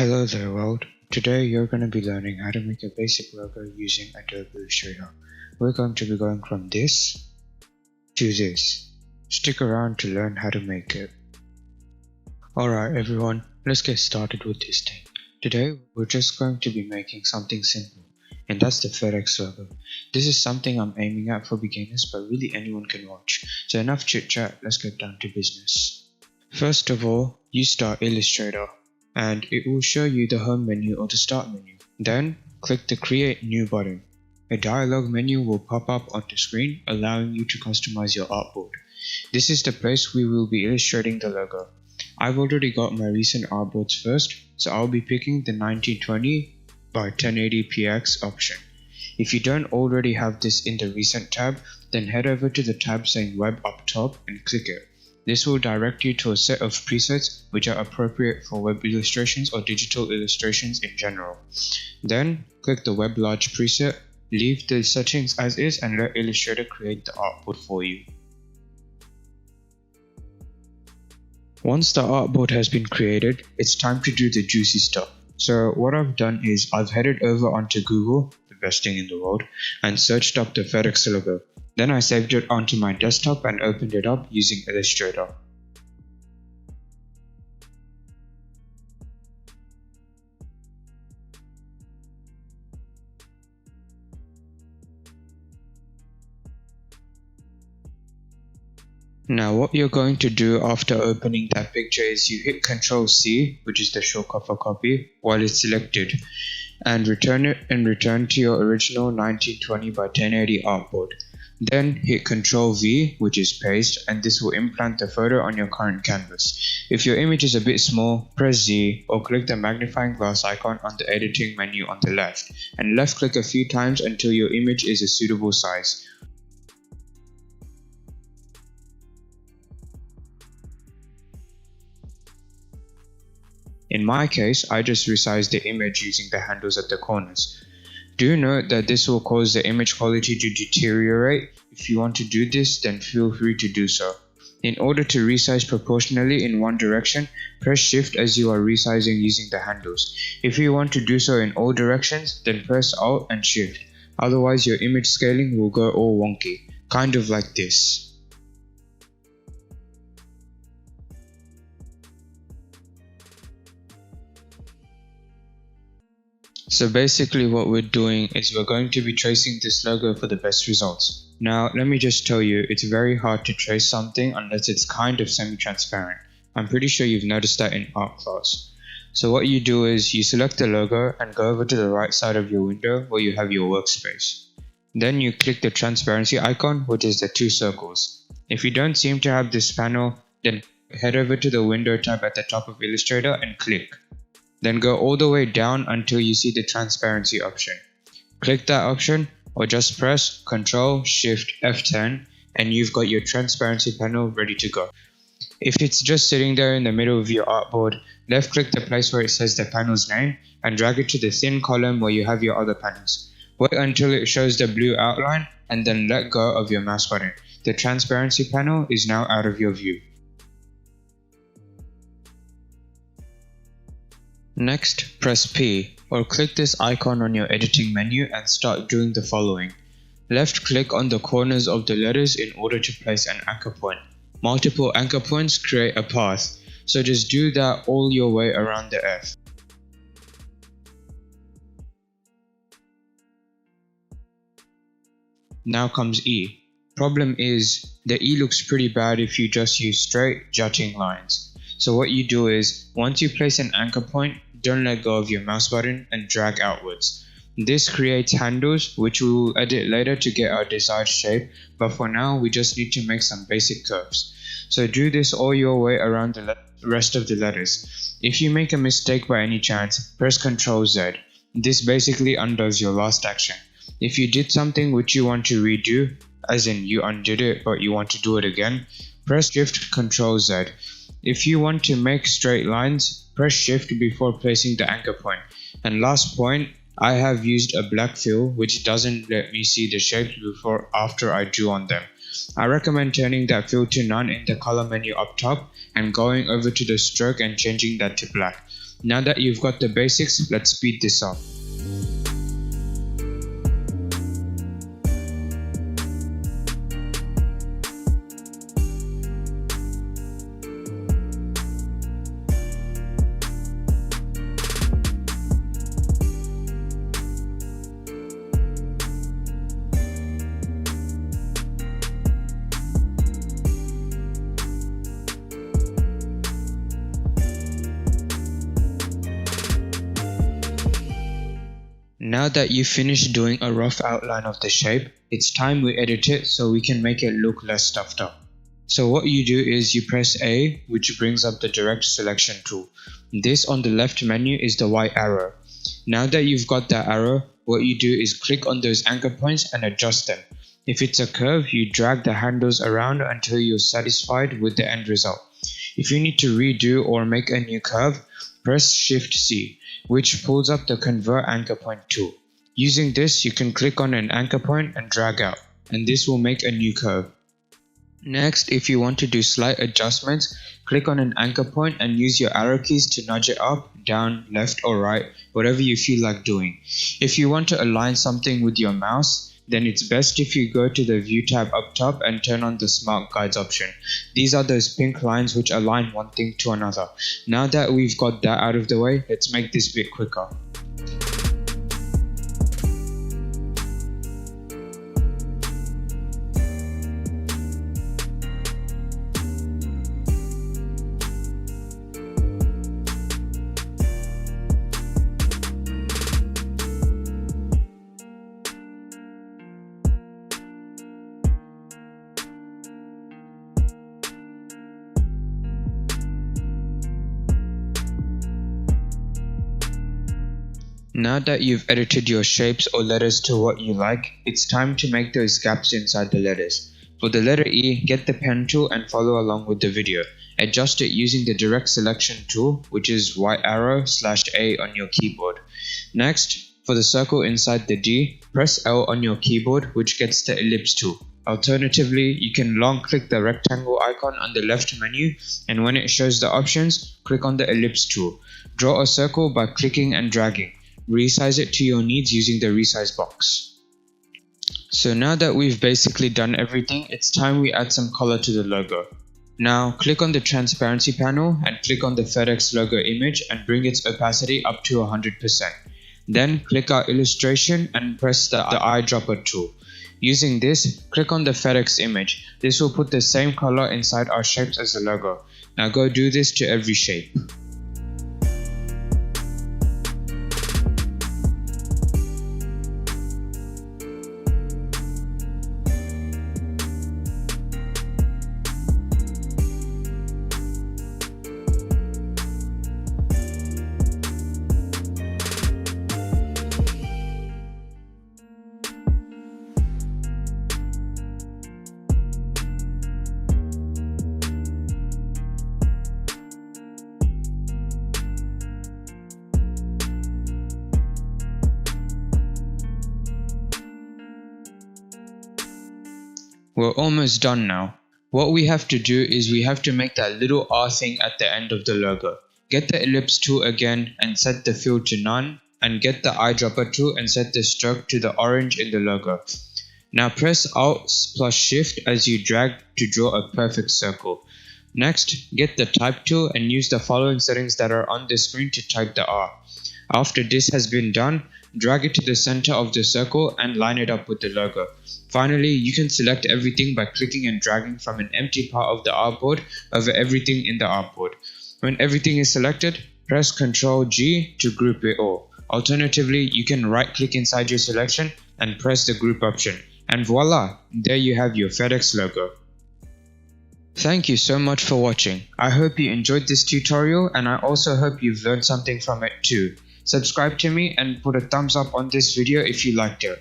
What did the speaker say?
Hello there world. Today you're going to be learning how to make a basic logo using Adobe Illustrator. We're going to be going from this to this. Stick around to learn how to make it. Alright everyone, let's get started with this thing. Today we're just going to be making something simple, and that's the FedEx logo. This is something I'm aiming at for beginners, but really anyone can watch. So enough chit chat, let's get down to business. First of all, you start Illustrator, and it will show you the home menu or the start menu. Then click the create new button. A dialog menu will pop up on the screen, allowing you to customize your artboard. This is the place we will be illustrating the logo. I've already got my recent artboards first, so I'll be picking the 1920 by 1080px option. If you don't already have this in the recent tab, then head over to the tab saying web up top and click it. This will direct you to a set of presets which are appropriate for web illustrations or digital illustrations in general. Then click the web large preset, leave the settings as is, and let Illustrator create the artboard for you. Once the artboard has been created, it's time to do the juicy stuff. So what I've done is I've headed over onto Google, the best thing in the world, and searched up the FedEx logo. Then I saved it onto my desktop and opened it up using Illustrator. Now what you're going to do after opening that picture is you hit Ctrl C, which is the shortcut for copy, while it's selected, and return to your original 1920 by 1080 artboard. Then hit Ctrl V, which is paste, and this will implant the photo on your current canvas. If your image is a bit small, press Z or click the magnifying glass icon on the editing menu on the left, and left click a few times until your image is a suitable size. In my case, I just resized the image using the handles at the corners. Do note that this will cause the image quality to deteriorate. If you want to do this, then feel free to do so. In order to resize proportionally in one direction, press Shift as you are resizing using the handles. If you want to do so in all directions, then press Alt and Shift. Otherwise your image scaling will go all wonky, kind of like this. So basically what we're doing is we're going to be tracing this logo for the best results. Now let me just tell you, it's very hard to trace something unless it's kind of semi-transparent. I'm pretty sure you've noticed that in art class. So what you do is you select the logo and go over to the right side of your window where you have your workspace. Then you click the transparency icon, which is the two circles. If you don't seem to have this panel, then head over to the window tab at the top of Illustrator and click. Then go all the way down until you see the transparency option. Click that option or just press Ctrl Shift F10 and you've got your transparency panel ready to go. If it's just sitting there in the middle of your artboard, left click the place where it says the panel's name and drag it to the thin column where you have your other panels. Wait until it shows the blue outline and then let go of your mouse button. The transparency panel is now out of your view. Next, press P or click this icon on your editing menu and start doing the following. Left click on the corners of the letters in order to place an anchor point. Multiple anchor points create a path, so just do that all your way around the F. Now comes E. Problem is, the E looks pretty bad if you just use straight jutting lines. So what you do is, once you place an anchor point, don't let go of your mouse button and drag outwards. This creates handles which we will edit later to get our desired shape, but for now we just need to make some basic curves. So do this all your way around the rest of the letters. If you make a mistake by any chance, press Ctrl Z. This basically undoes your last action. If you did something which you want to redo, as in you undid it but you want to do it again, press Shift Ctrl Z. If you want to make straight lines, press Shift before placing the anchor point. And last point, I have used a black fill which doesn't let me see the shapes after I drew on them. I recommend turning that fill to none in the color menu up top and going over to the stroke and changing that to black. Now that you've got the basics, let's speed this up. Now that you've finished doing a rough outline of the shape, it's time we edit it so we can make it look less stuffed up. So what you do is you press A, which brings up the direct selection tool. This on the left menu is the white arrow. Now that you've got that arrow, what you do is click on those anchor points and adjust them. If it's a curve, you drag the handles around until you're satisfied with the end result. If you need to redo or make a new curve, press Shift C, which pulls up the Convert Anchor Point tool. Using this, you can click on an anchor point and drag out, and this will make a new curve. Next, if you want to do slight adjustments, click on an anchor point and use your arrow keys to nudge it up, down, left or right, whatever you feel like doing. If you want to align something with your mouse, then it's best if you go to the View tab up top and turn on the Smart Guides option. These are those pink lines which align one thing to another. Now that we've got that out of the way, let's make this bit quicker. Now that you've edited your shapes or letters to what you like, it's time to make those gaps inside the letters. For the letter E, get the pen tool and follow along with the video. Adjust it using the direct selection tool, which is white arrow /A on your keyboard. Next, for the circle inside the D, press L on your keyboard, which gets the ellipse tool. Alternatively, you can long click the rectangle icon on the left menu, and when it shows the options, click on the ellipse tool. Draw a circle by clicking and dragging. Resize it to your needs using the resize box. So now that we've basically done everything, it's time we add some color to the logo. Now click on the transparency panel and click on the FedEx logo image and bring its opacity up to 100%. Then click our illustration and press the eyedropper tool. Using this, click on the FedEx image. This will put the same color inside our shapes as the logo. Now go do this to every shape. We're almost done now. What we have to do is we have to make that little R thing at the end of the logo. Get the ellipse tool again and set the fill to none, and get the eyedropper tool and set the stroke to the orange in the logo. Now press Alt plus Shift as you drag to draw a perfect circle. Next, get the type tool and use the following settings that are on the screen to type the R. After this has been done, drag it to the center of the circle and line it up with the logo. Finally, you can select everything by clicking and dragging from an empty part of the artboard over everything in the artboard. When everything is selected, press Ctrl G to group it all. Alternatively, you can right click inside your selection and press the group option. And voila, there you have your FedEx logo. Thank you so much for watching. I hope you enjoyed this tutorial, and I also hope you've learned something from it too. Subscribe to me and put a thumbs up on this video if you liked it.